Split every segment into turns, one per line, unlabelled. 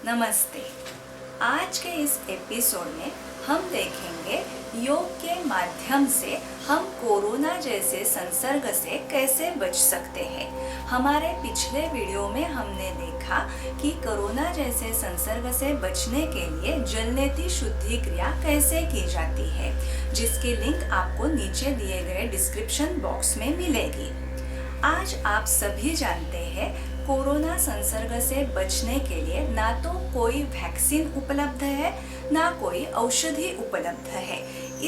नमस्ते। आज के इस एपिसोड में हम देखेंगे योग के माध्यम से हम कोरोना जैसे संसर्ग से कैसे बच सकते हैं। हमारे पिछले वीडियो में हमने देखा कि कोरोना जैसे संसर्ग से बचने के लिए जलनेति शुद्धि क्रिया कैसे की जाती है, जिसकी लिंक आपको नीचे दिए गए डिस्क्रिप्शन बॉक्स में मिलेगी। आज आप सभी जानते हैं कोरोना संसर्ग से बचने के लिए ना तो कोई वैक्सीन उपलब्ध है, ना कोई औषधि उपलब्ध है।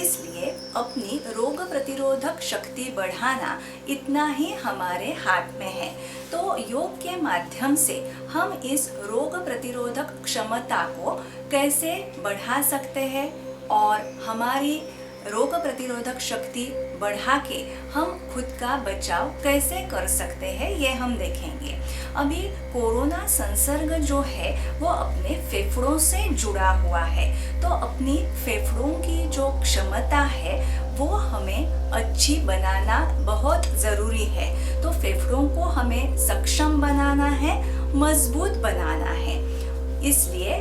इसलिए अपनी रोग प्रतिरोधक शक्ति बढ़ाना इतना ही हमारे हाथ में है। तो योग के माध्यम से हम इस रोग प्रतिरोधक क्षमता को कैसे बढ़ा सकते हैं और हमारी रोग प्रतिरोधक शक्ति बढ़ा के हम खुद का बचाव कैसे कर सकते हैं, ये हम देखेंगे। अभी कोरोना संसर्ग जो है वो अपने फेफड़ों से जुड़ा हुआ है, तो अपनी फेफड़ों की जो क्षमता है वो हमें अच्छी बनाना बहुत ज़रूरी है। तो फेफड़ों को हमें सक्षम बनाना है, मजबूत बनाना है। इसलिए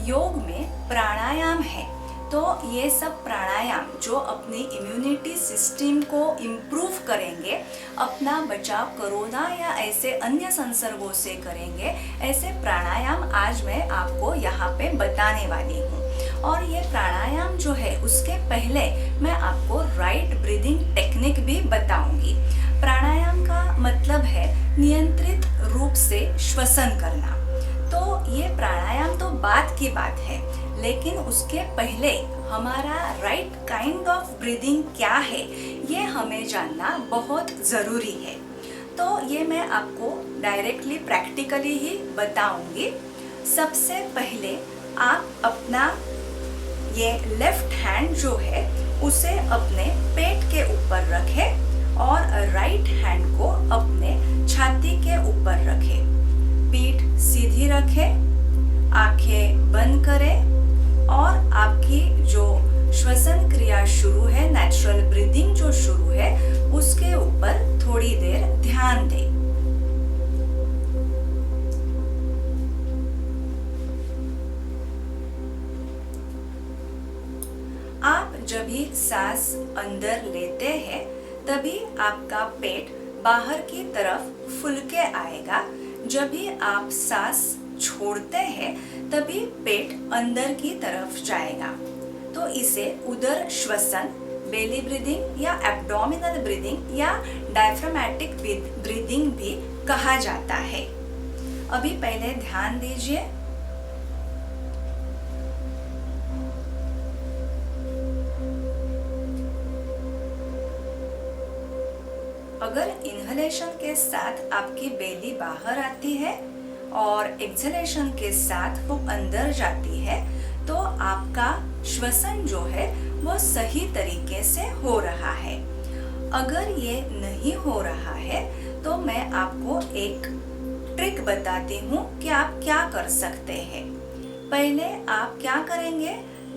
योग में प्राणायाम है। तो ये सब प्राणायाम जो अपनी इम्यूनिटी सिस्टम को इम्प्रूव करेंगे, अपना बचाव कोरोना या ऐसे अन्य संसर्गों से करेंगे, ऐसे प्राणायाम आज मैं आपको यहाँ पे बताने वाली हूँ। और ये प्राणायाम जो है उसके पहले मैं आपको राइट ब्रीदिंग टेक्निक भी बताऊंगी। प्राणायाम का मतलब है नियंत्रित रूप से श्वसन करना। तो ये प्राणायाम तो बात की बात है, लेकिन उसके पहले हमारा राइट काइंड ऑफ ब्रीदिंग क्या है ये हमें जानना बहुत ज़रूरी है। तो ये मैं आपको डायरेक्टली प्रैक्टिकली ही बताऊंगी। सबसे पहले आप अपना ये लेफ्ट हैंड जो है उसे अपने पेट के ऊपर रखें और राइट हैंड को अपने छाती के ऊपर रखें। पीठ सीधी रखें, आंखें बंद करें और आपकी जो श्वसन क्रिया शुरू है, नेचुरल ब्रीदिंग जो शुरू है, उसके ऊपर थोड़ी देर ध्यान दें। आप जब भी सांस अंदर लेते हैं तभी आपका पेट बाहर की तरफ फूल के आएगा। जब भी आप सांस छोड़ते हैं तभी पेट अंदर की तरफ जाएगा। तो इसे उदर श्वसन, बेली ब्रीदिंग या एब्डोमिनल ब्रीदिंग या डायफ्रामेटिक ब्रीदिंग भी कहा जाता है। अभी पहले ध्यान दीजिए। अगर इन्हेलेशन के साथ आपकी बेली बाहर आती है और एक्सहेलेशन के साथ वो अंदर जाती है, तो आपका श्वसन जो है वो सही तरीके से हो रहा है। अगर ये नहीं हो रहा है तो मैं आपको एक ट्रिक बताती हूँ कि आप क्या कर सकते हैं। पहले आप क्या करेंगे,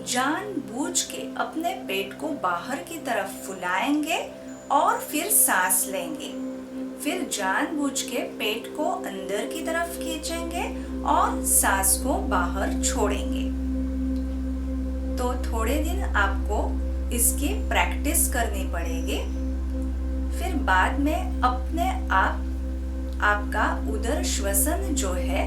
जानबूझ के अपने पेट को बाहर की तरफ फुलाएंगे और फिर सांस लेंगे। फिर जानबूझ के पेट को अंदर की तरफ खींचेंगे और सांस को बाहर छोड़ेंगे। तो थोड़े दिन आपको इसकी प्रैक्टिस करनी पड़ेगी। फिर बाद में अपने आप आपका उदर श्वसन जो है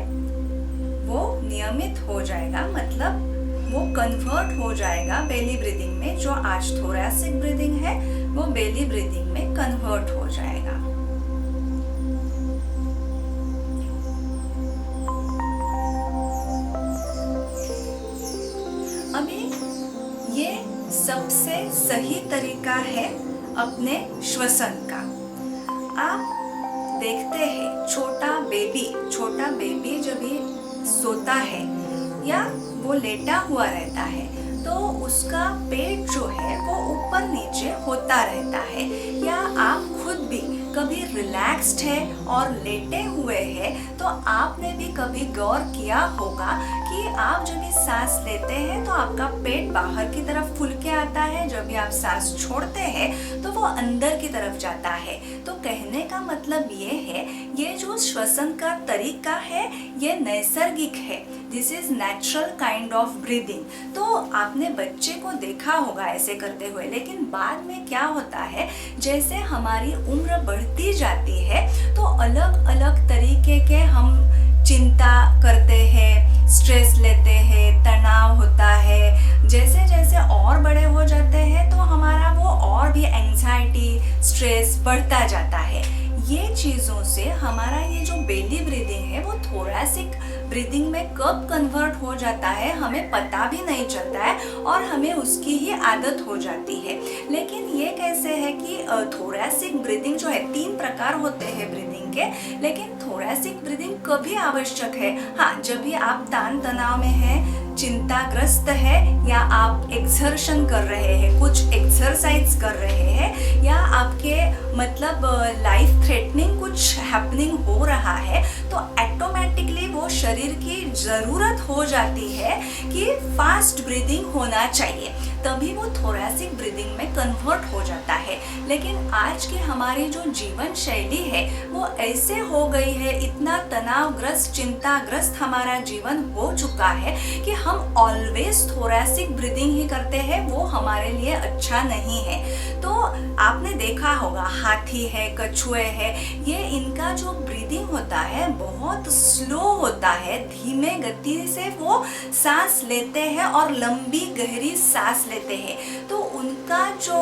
वो नियमित हो जाएगा, मतलब वो कन्वर्ट हो जाएगा बेली ब्रीदिंग में। जो आज थोरैसिक ब्रीदिंग है वो बेली ब्रीदिंग में कन्वर्ट हो जाएगा। अभी ये सबसे सही तरीका है अपने श्वसन का। आप देखते हैं छोटा बेबी जब भी सोता है या वो लेटा हुआ रहता है तो उसका पेट जो है वो ऊपर नीचे होता रहता है। या आप खुद भी कभी रिलैक्स्ड है और लेटे हुए हैं तो आपने भी कभी गौर किया होगा कि आप जब भी सांस लेते हैं तो आपका पेट बाहर की तरफ फूल के आता है, जब भी आप सांस छोड़ते हैं तो वो अंदर की तरफ जाता है। तो कहने का मतलब ये है, ये जो श्वसन का तरीका है ये नैसर्गिक है, this is natural kind of breathing. तो आपने बच्चे को देखा होगा ऐसे करते हुए, लेकिन बाद में क्या होता है, जैसे हमारी उम्र बढ़ती जाती है तो अलग अलग तरीके के हम चिंता करते हैं, स्ट्रेस लेते हैं, तनाव होता है। जैसे जैसे और बड़े हो जाते हैं तो हमारा वो और भी एंजाइटी, स्ट्रेस बढ़ता जाता है। ये चीज़ों से हमारा ये जो बेली ब्रीदिंग है वो थोरैसिक ब्रीदिंग में कब कन्वर्ट हो जाता है हमें पता भी नहीं चलता है और हमें उसकी ही आदत हो जाती है। लेकिन ये कैसे है कि थोरैसिक ब्रीदिंग जो है, 3 प्रकार होते हैं ब्रीदिंग के, लेकिन थोरैसिक ब्रीदिंग कभी आवश्यक है, हाँ, जब भी आप तान तनाव में हैं, चिंताग्रस्त है, या आप एक्सर्शन कर रहे हैं, कुछ एक्सरसाइज कर रहे हैं, या आपके मतलब लाइफ थ्रेटनिंग कुछ हैपनिंग हो रहा है, तो ऑटोमेटिकली वो शरीर की ज़रूरत हो जाती है कि फास्ट ब्रीदिंग होना चाहिए, तभी वो थोरैसिक ब्रीदिंग में कन्वर्ट हो जाता है। लेकिन आज की हमारी जो जीवन शैली है वो ऐसे हो गई है, इतना तनावग्रस्त, चिंताग्रस्त हमारा जीवन हो चुका है कि हम ऑलवेज थोरैसिक ब्रीदिंग ही करते हैं, वो हमारे लिए अच्छा नहीं है। तो आपने देखा होगा, हाथी है, कछुए है, ये इनका जो ब्रीदिंग होता है बहुत स्लो होता है, धीमे गति से वो सांस लेते हैं और लंबी गहरी सांस लेते हैं। तो उनका जो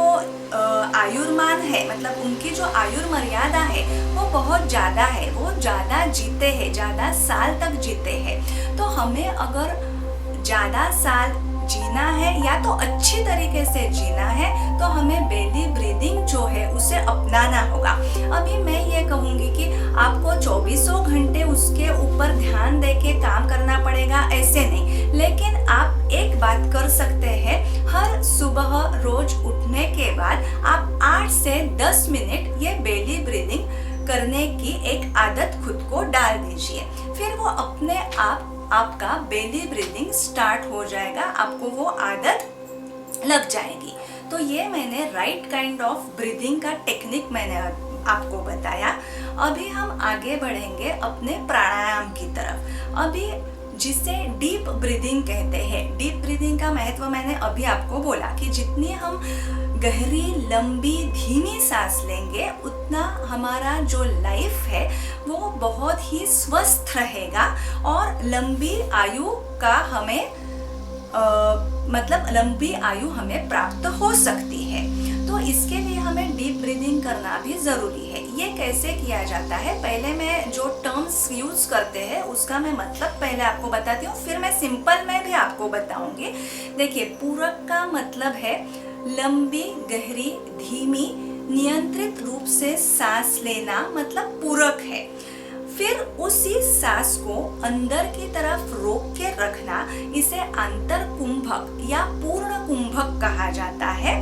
आयुर्मान है, मतलब उनकी जो आयुर्मर्यादा है वो बहुत ज़्यादा है, वो ज़्यादा जीते हैं, ज़्यादा साल तक जीते हैं। तो हमें अगर ज़्यादा साल जीना है या तो अच्छी तरीके से जीना है तो हमें बेली ब्रीदिंग जो है उसे अपनाना होगा। अभी मैं ये कहूँगी कि आपको 24 घंटे उसके ऊपर ध्यान देके काम करना पड़ेगा, ऐसे नहीं, लेकिन आप एक बात कर सकते हैं, हर सुबह रोज उठने के बाद आप 8 से 10 मिनट ये बेली ब्रीदिंग करने की एक आदत खुद को डाल दीजिए, फिर वो अपने आप आपका बेली ब्रीदिंग स्टार्ट हो जाएगा, आपको वो आदत लग जाएगी। तो ये मैंने राइट काइंड ऑफ ब्रीदिंग का टेक्निक मैंने आपको बताया। अभी हम आगे बढ़ेंगे अपने प्राणायाम की तरफ। अभी जिसे डीप ब्रीदिंग कहते हैं, डीप ब्रीदिंग का महत्व मैंने अभी आपको बोला कि जितनी हम गहरी, लंबी, धीमी सांस लेंगे उतना हमारा जो लाइफ है वो बहुत ही स्वस्थ रहेगा और लंबी आयु का हमें मतलब लंबी आयु हमें प्राप्त हो सकती है। तो इसके लिए हमें डीप ब्रीदिंग करना भी ज़रूरी है। ये कैसे किया जाता है, पहले मैं जो टर्म्स यूज़ करते हैं उसका मैं मतलब पहले आपको बताती हूँ, फिर मैं सिंपल में भी आपको बताऊँगी। देखिए, पूरक का मतलब है लंबी, गहरी, धीमी, नियंत्रित रूप से सांस लेना, मतलब पूरक है। फिर उसी सांस को अंदर की तरफ रोक के रखना, इसे अंतर कुंभक या पूर्ण कुंभक कहा जाता है।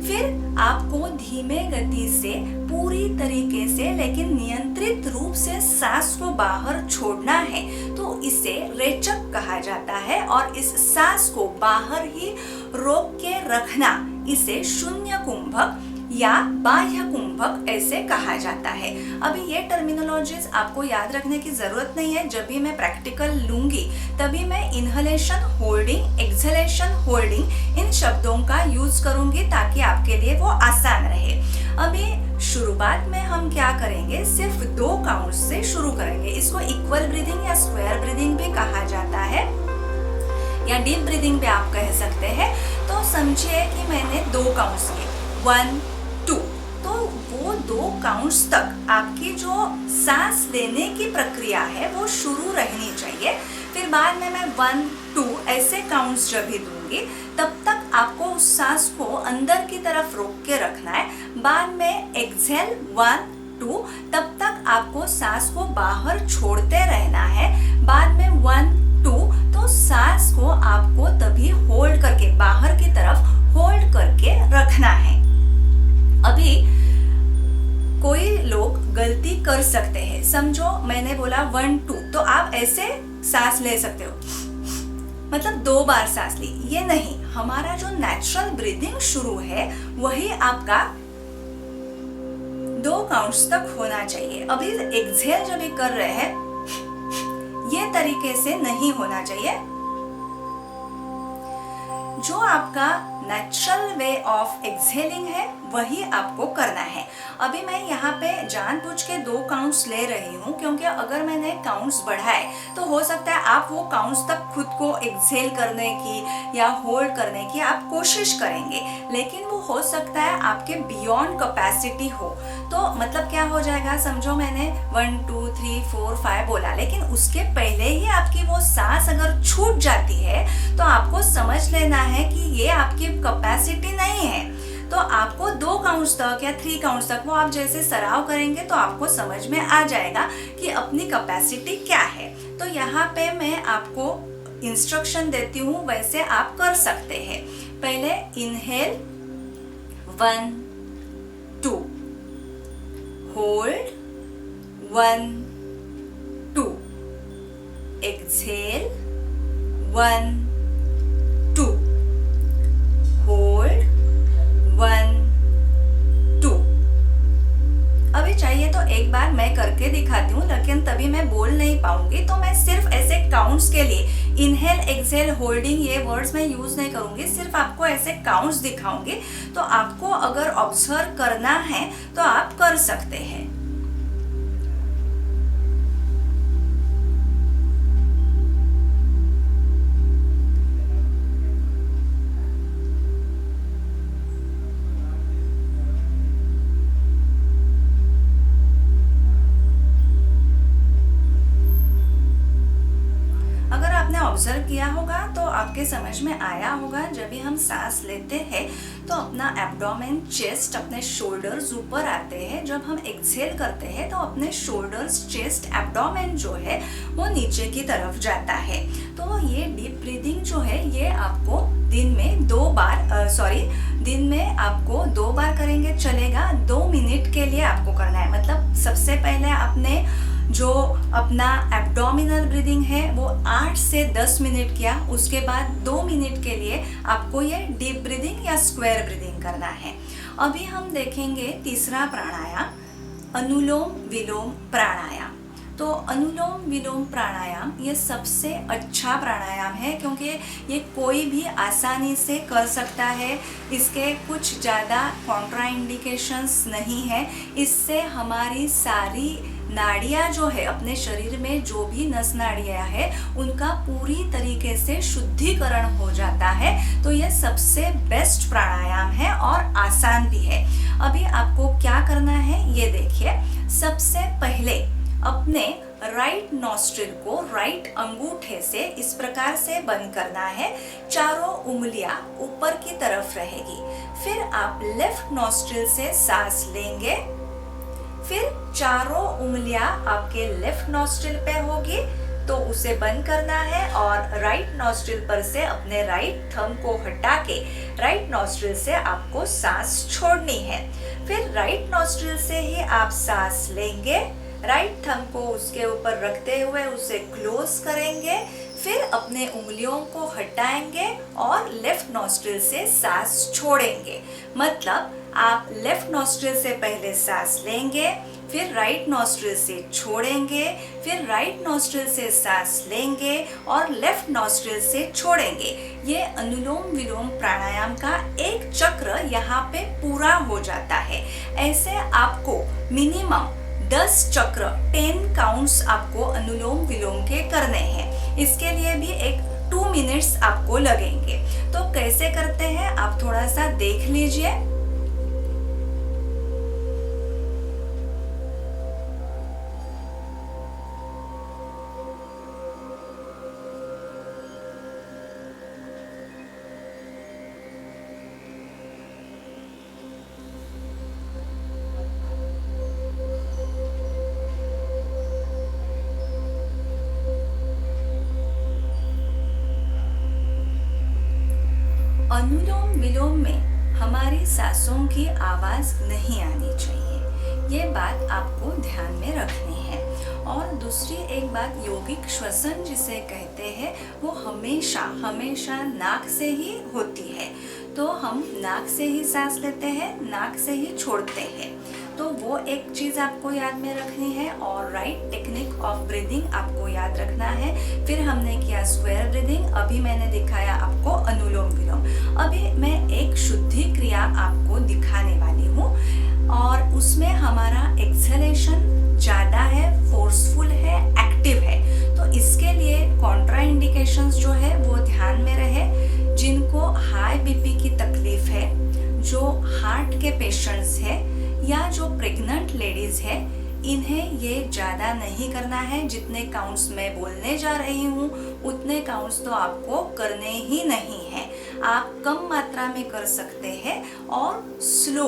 फिर आपको धीमे गति से, पूरी तरीके से, लेकिन नियंत्रित रूप से सांस को बाहर छोड़ना है, तो इसे रेचक कहा जाता है। और इस सांस को बाहर ही रोक के रखना, इसे शून्य कुंभक या बाह्य कुंभक ऐसे कहा जाता है। अभी ये टर्मिनोलॉजीज आपको याद रखने की जरूरत नहीं है, जब भी मैं प्रैक्टिकल लूंगी तभी मैं inhalation holding, exhalation holding in शब्दों का यूज करूंगी ताकि आपके लिए वो आसान रहे। अभी शुरुआत में हम क्या करेंगे, सिर्फ 2 काउंट से शुरू करेंगे। इसको इक्वल ब्रीदिंग या स्क्वायर ब्रीदिंग भी कहा जाता है, या डीप ब्रीदिंग भी आप कह सकते हैं। तो समझिए कि मैंने 2 काउंट्स किए, 1 2, तो वो 2 काउंट्स तक आपकी जो सांस लेने की प्रक्रिया है वो शुरू रहनी चाहिए। फिर बाद में मैं 1 2 ऐसे काउंट्स जब भी दूंगी तब तक आपको उस सांस को अंदर की तरफ रोक के रखना है। बाद में एक्सहेल 1 2, तब तक आपको सांस को बाहर छोड़ते रहना है। बाद में 1 2, तो सांस को आपको तभी होल्ड करके, बाहर की तरफ होल्ड करके रखना है। अभी कोई लोग गलती कर सकते हैं, समझो मैंने बोला 1 2, तो आप ऐसे सांस ले सकते हो, मतलब 2 बार सांस ली, ये नहीं। हमारा जो नेचुरल ब्रीदिंग शुरू है वही आपका 2 काउंट्स तक होना चाहिए। अभी एक्सहेल जब भी कर रहे हैं, ये तरीके से नहीं होना चाहिए। जो आपका नेचुरल वे ऑफ एक्सहेलिंग है वही आपको करना है। अभी मैं यहाँ पे जानबूझ के 2 काउंट्स ले रही हूँ, क्योंकि अगर मैंने काउंट्स बढ़ाए तो हो सकता है आप वो काउंट्स तक खुद को एक्सहेल करने की या होल्ड करने की आप कोशिश करेंगे, लेकिन वो हो सकता है आपके बियॉन्ड कैपेसिटी हो। तो मतलब क्या हो जाएगा, समझो मैंने 1 2 3 4 5 बोला, लेकिन उसके पहले ही आपकी वो सांस अगर छूट जाती है तो आपको समझ लेना है कि ये आपकी कैपेसिटी नहीं है। तो आपको 2 काउंट्स तक या 3 काउंट्स तक वो आप जैसे सराव करेंगे तो आपको समझ में आ जाएगा कि अपनी कैपेसिटी क्या है। तो यहाँ पे मैं आपको इंस्ट्रक्शन देती हूँ, वैसे आप कर सकते हैं। पहले इनहेल 1 2, होल्ड 1 2, एक्सहेल 1 2, होल्ड 1 2। अभी चाहिए तो एक बार मैं करके दिखाती हूँ, लेकिन तभी मैं बोल नहीं पाऊंगी, तो मैं सिर्फ ऐसे काउंट्स के लिए इनहेल एक्सहेल होल्डिंग ये वर्ड्स मैं यूज नहीं करूंगी, सिर्फ आपको ऐसे काउंट्स दिखाऊंगी। तो आपको अगर ऑब्जर्व करना है तो आप कर सकते हैं। ऑब्जर्व किया होगा तो आपके समझ में आया होगा, जब भी हम सांस लेते हैं तो अपना एब्डोमेन चेस्ट अपने शोल्डर्स ऊपर आते हैं, जब हम एक्सहेल करते हैं तो अपने शोल्डर्स चेस्ट एब्डोमेन जो है वो नीचे की तरफ जाता है। तो ये डीप ब्रीदिंग जो है ये आपको दिन में 2 बार करेंगे चलेगा। 2 मिनट के लिए आपको करना है। मतलब सबसे पहले आपने जो अपना एब्डोमिनल ब्रीदिंग है वो 8 से 10 मिनट किया, उसके बाद 2 मिनट के लिए आपको ये डीप ब्रीदिंग या स्क्वायर ब्रीदिंग करना है। अभी हम देखेंगे तीसरा प्राणायाम, अनुलोम विलोम प्राणायाम। तो अनुलोम विलोम प्राणायाम ये सबसे अच्छा प्राणायाम है, क्योंकि ये कोई भी आसानी से कर सकता है। इसके कुछ ज़्यादा कॉन्ट्राइंडिकेशंस नहीं है। इससे हमारी सारी नाड़ियाँ जो है अपने शरीर में, जो भी नस नाड़ियाँ है उनका पूरी तरीके से शुद्धिकरण हो जाता है। तो ये सबसे बेस्ट प्राणायाम है और आसान भी है। अभी आपको क्या करना है ये देखिए। सबसे पहले अपने राइट नॉस्ट्रिल को राइट अंगूठे से इस प्रकार से बंद करना है। चारों उंगलियां ऊपर की तरफ रहेगी। फिर आप लेफ्ट नॉस्ट्रिल से सांस लेंगे, फिर चारों उंगलियां आपके लेफ्ट नॉस्ट्रिल पे होगी तो उसे बंद करना है, और राइट नॉस्ट्रिल पर से अपने राइट थंब को हटा के राइट नॉस्ट्रिल से आपको सांस छोड़नी है। फिर राइट नॉस्ट्रिल से ही आप सांस लेंगे, राइट थंब को उसके ऊपर रखते हुए उसे क्लोज करेंगे, फिर अपने उंगलियों को हटाएंगे और लेफ्ट नॉस्ट्रिल से सांस छोड़ेंगे। मतलब आप लेफ्ट नॉस्ट्रिल से पहले सांस लेंगे, फिर राइट नॉस्ट्रिल से छोड़ेंगे, फिर राइट नॉस्ट्रिल से सांस लेंगे और लेफ्ट नॉस्ट्रिल से छोड़ेंगे। ये अनुलोम विलोम प्राणायाम का एक चक्र यहाँ पे पूरा हो जाता है। ऐसे आपको मिनिमम 10 चक्र 10 काउंट्स आपको अनुलोम विलोम के करने हैं। इसके लिए भी एक 2 मिनट्स आपको लगेंगे। तो कैसे करते हैं आप थोड़ा सा देख लीजिए। अनुलोम विलोम में हमारी सांसों की आवाज नहीं आनी चाहिए, ये बात आपको ध्यान में रखनी है। और दूसरी एक बात, यौगिक श्वसन जिसे कहते हैं वो हमेशा नाक से ही होती है। तो हम नाक से ही सांस लेते हैं, नाक से ही छोड़ते हैं। तो वो एक चीज़ आपको याद में रखनी है। और राइट टेक्निक ऑफ ब्रीदिंग आपको याद रखना है। फिर हमने किया स्क्वायर ब्रीदिंग, अभी मैंने दिखाया आपको अनुलोम विलोम। अभी मैं एक शुद्धि क्रिया आपको दिखाने वाली हूँ और उसमें हमारा एक्सहेलेशन ज़्यादा है, फोर्सफुल है, एक्टिव है। तो इसके लिए कॉन्ट्रा इंडिकेशंस जो है वो ध्यान में रहे। जिनको हाई बीपी की तकलीफ है, जो हार्ट के पेशेंट्स है या जो प्रेग्नेंट लेडीज है, इन्हें ये ज़्यादा नहीं करना है। जितने काउंट्स मैं बोलने जा रही हूँ उतने काउंट्स तो आपको करने ही नहीं है। आप कम मात्रा में कर सकते हैं और स्लो,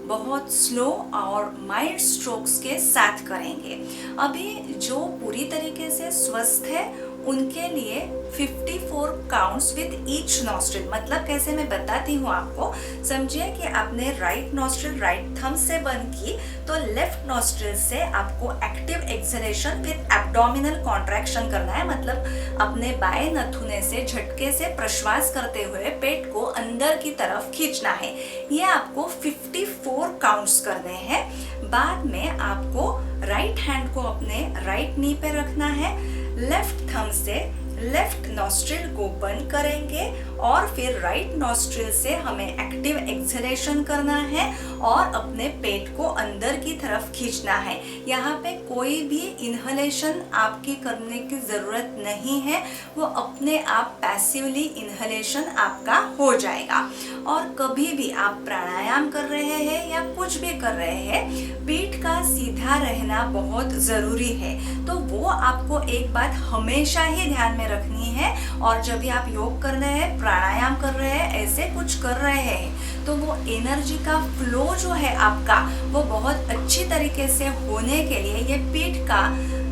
बहुत स्लो और माइल्ड स्ट्रोक्स के साथ करेंगे। अभी जो पूरी तरीके से स्वस्थ है उनके लिए 54 काउंट्स विद ईच नॉस्ट्रिल। मतलब कैसे, मैं बताती हूँ आपको। समझिए कि आपने राइट नॉस्ट्रिल राइट थंब से बंद की, तो लेफ्ट नॉस्ट्रिल से आपको active exhalation with abdominal contraction करना है। मतलब अपने बाएं नथुने से झटके से प्रश्वास करते हुए पेट को अंदर की तरफ खींचना है। ये आपको 54 काउंट्स करने हैं। बाद में आपको राइट हैंड को अपने राइट नी पे रखना है, लेफ्ट थंब से लेफ्ट नॉस्ट्रिल को बंद करेंगे और फिर राइट नॉस्ट्रिल से हमें एक्टिव एक्सहेलेशन करना है और अपने पेट को अंदर की तरफ खींचना है। यहाँ पे कोई भी इनहलेशन आपकी करने की ज़रूरत नहीं है, वो अपने आप पैसिवली इनहलेशन आपका हो जाएगा। और कभी भी आप प्राणायाम कर रहे हैं या कुछ भी कर रहे हैं, पीठ का सीधा रहना बहुत ज़रूरी है। तो वो आपको एक बात हमेशा ही ध्यान में रखनी है। और जब भी आप योग कर रहे हैं, प्राणायाम कर रहे हैं, ऐसे कुछ कर रहे हैं, तो वो एनर्जी का फ्लो जो है आपका, वो बहुत अच्छी तरीके से होने के लिए ये पीठ का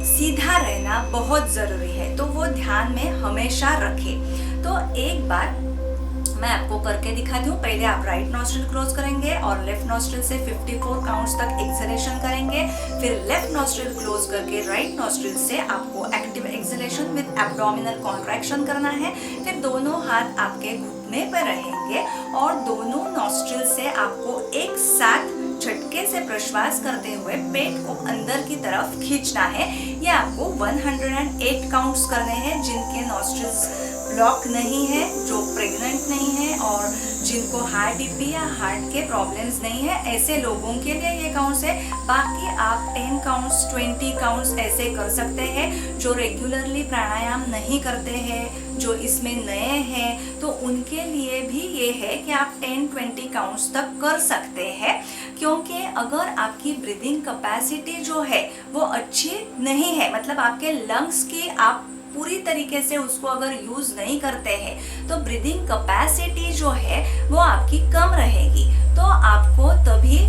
सीधा रहना बहुत ज़रूरी है। तो वो ध्यान में हमेशा रखें। तो एक बार मैं आपको करके दिखाती हूँ। पहले आप राइट नॉस्ट्रिल क्लोज करेंगे और लेफ्ट नॉस्ट्रिल से 54 काउंट्स तक एक्सहेलेशन करेंगे। फिर लेफ्ट नॉस्ट्रिल क्लोज करके राइट नॉस्ट्रिल से आपको active exhalation with abdominal contraction करना है। फिर दोनों हाथ आपके घुटने पर रहेंगे और दोनों नॉस्ट्रिल से आपको एक साथ झटके से प्रश्वास करते हुए पेट को अंदर की तरफ खींचना है। ये आपको 108 काउंट्स करने हैं। जिनके नॉस्ट्रिल्स ब्लॉक नहीं है, जो प्रेग्नेंट नहीं है और जिनको हाई बीपी या हार्ट के प्रॉब्लम्स नहीं है, ऐसे लोगों के लिए ये काउंट्स है। बाकी आप 10 काउंट्स 20 काउंट्स ऐसे कर सकते हैं। जो रेगुलरली प्राणायाम नहीं करते हैं, जो इसमें नए हैं, तो उनके लिए भी ये है कि आप 10-20 काउंट्स तक कर सकते हैं। क्योंकि अगर आपकी ब्रीदिंग कैपेसिटी जो है वो अच्छी नहीं है, मतलब आपके लंग्स की आप पूरी तरीके से उसको अगर यूज नहीं करते हैं, तो ब्रीदिंग कैपेसिटी जो है वो आपकी कम रहेगी। तो आपको तभी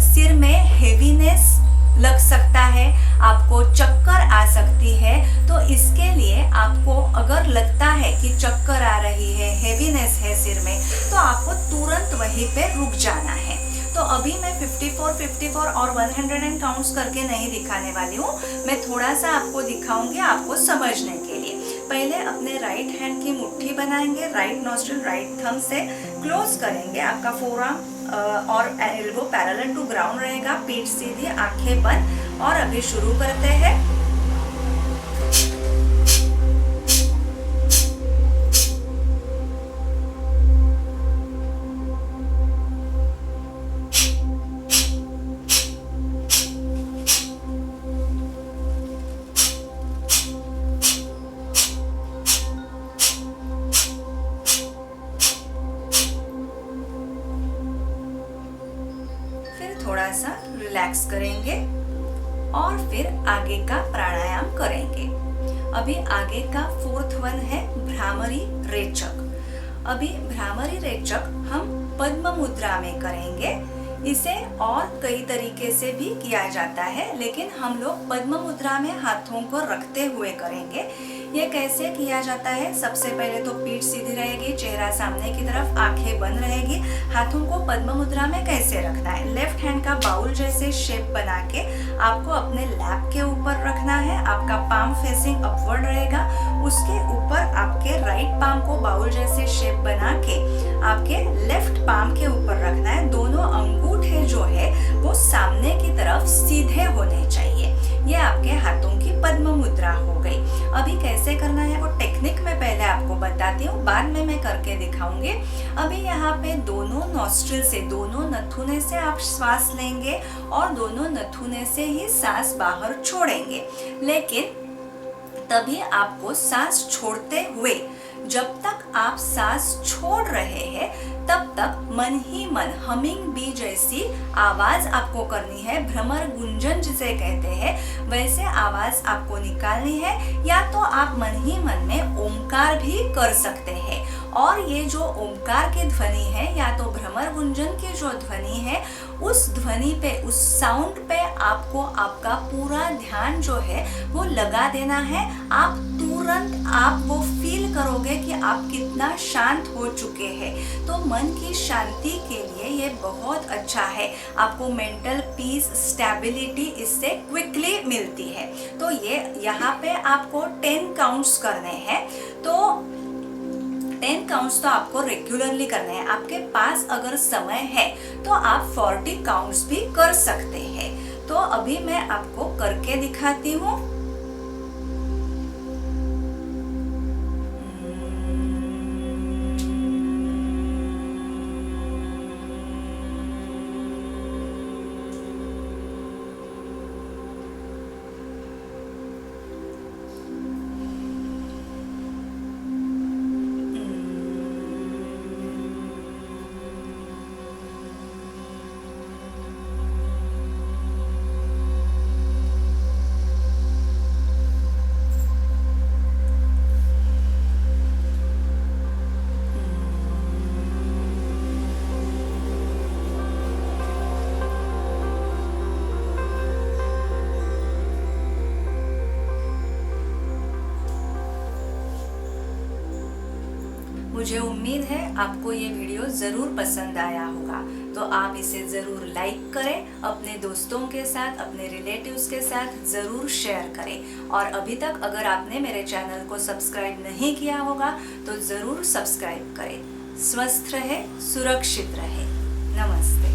सिर में हेवीनेस लग सकता है, आपको चक्कर आ सकती है। तो इसके लिए आपको अगर लगता है कि चक्कर आ रही है, हेवीनेस है सिर में, तो आपको तुरंत वहीं पे रुक जाना है। तो अभी मैं 54 और 100 काउंट्स करके नहीं दिखाने वाली हूँ। मैं थोड़ा सा आपको दिखाऊंगी आपको समझने के लिए। पहले अपने राइट हैंड की मुट्ठी बनाएंगे, राइट नॉस्ट्रिल राइट थंब से क्लोज करेंगे। आपका फोरआर्म और एल्बो पैरेलल टू ग्राउंड रहेगा, पीठ सीधी, आंखें बंद। और अभी शुरू करते हैं। थोड़ा सा रिलैक्स करेंगे और फिर आगे का प्राणायाम करेंगे। अभी आगे का 4th वन है भ्रामरी रेचक। अभी भ्रामरी रेचक हम पद्म मुद्रा में करेंगे। इसे और कई तरीके से भी किया जाता है, लेकिन हम लोग पद्म मुद्रा में हाथों को रखते हुए करेंगे। ये कैसे किया जाता है? सबसे पहले तो पीठ सीधी रहेगी, चेहरा सामने की तरफ, आंखें बंद रहेगी। हाथों को पद्म मुद्रा में कैसे रखना है? लेफ्ट हैंड का बाउल जैसे शेप बना के आपको अपने लैप के ऊपर रखना है। आपका पाम फेसिंग अपवर्ड रहेगा। उसके ऊपर आपके राइट पाम को बाउल जैसे शेप बना के आपके लेफ्ट पाम के ऊपर रखना है। दोनों अंगूठे पंखे जो है वो सामने की तरफ सीधे होने चाहिए। ये आपके हाथों की पद्म मुद्रा हो गई। अभी कैसे करना है वो टेक्निक मैं पहले आपको बताती हूँ, बाद में मैं करके दिखाऊंगी। अभी यहाँ पे दोनों नॉस्ट्रिल से, दोनों नथुने से आप श्वास लेंगे और दोनों नथुने से ही सांस बाहर छोड़ेंगे। लेकिन तभी आपको सांस छोड़ते हुए, जब तक आप सांस छोड़ रहे हैं तब तक मन ही मन हमिंग बी जैसी आवाज आपको करनी है। भ्रमर गुंजन जिसे कहते हैं वैसे आवाज आपको निकालनी है, या तो आप मन ही मन में ओमकार भी कर सकते हैं। और ये जो ओमकार की ध्वनि है या तो भ्रमर गुंजन की जो ध्वनि है, उस ध्वनि पे, उस साउंड पे आपको आपका पूरा ध्यान जो है वो लगा देना है। आप तुरंत आप वो फील करोगे कि आप कितना शांत हो चुके हैं। तो मन की शांति के लिए ये बहुत अच्छा है। आपको मेंटल पीस, स्टेबिलिटी इससे क्विकली मिलती है। तो ये यहाँ पे आपको 10 काउंट्स करने हैं। तो 10 काउंट्स तो आपको रेगुलरली करने हैं। आपके पास अगर समय है तो आप 40 काउंट्स भी कर सकते हैं। तो अभी मैं आपको करके दिखाती हूँ। मुझे उम्मीद है आपको ये वीडियो ज़रूर पसंद आया होगा। तो आप इसे ज़रूर लाइक करें, अपने दोस्तों के साथ, अपने रिलेटिव्स के साथ ज़रूर शेयर करें। और अभी तक अगर आपने मेरे चैनल को सब्सक्राइब नहीं किया होगा तो ज़रूर सब्सक्राइब करें। स्वस्थ रहे, सुरक्षित रहे। नमस्ते।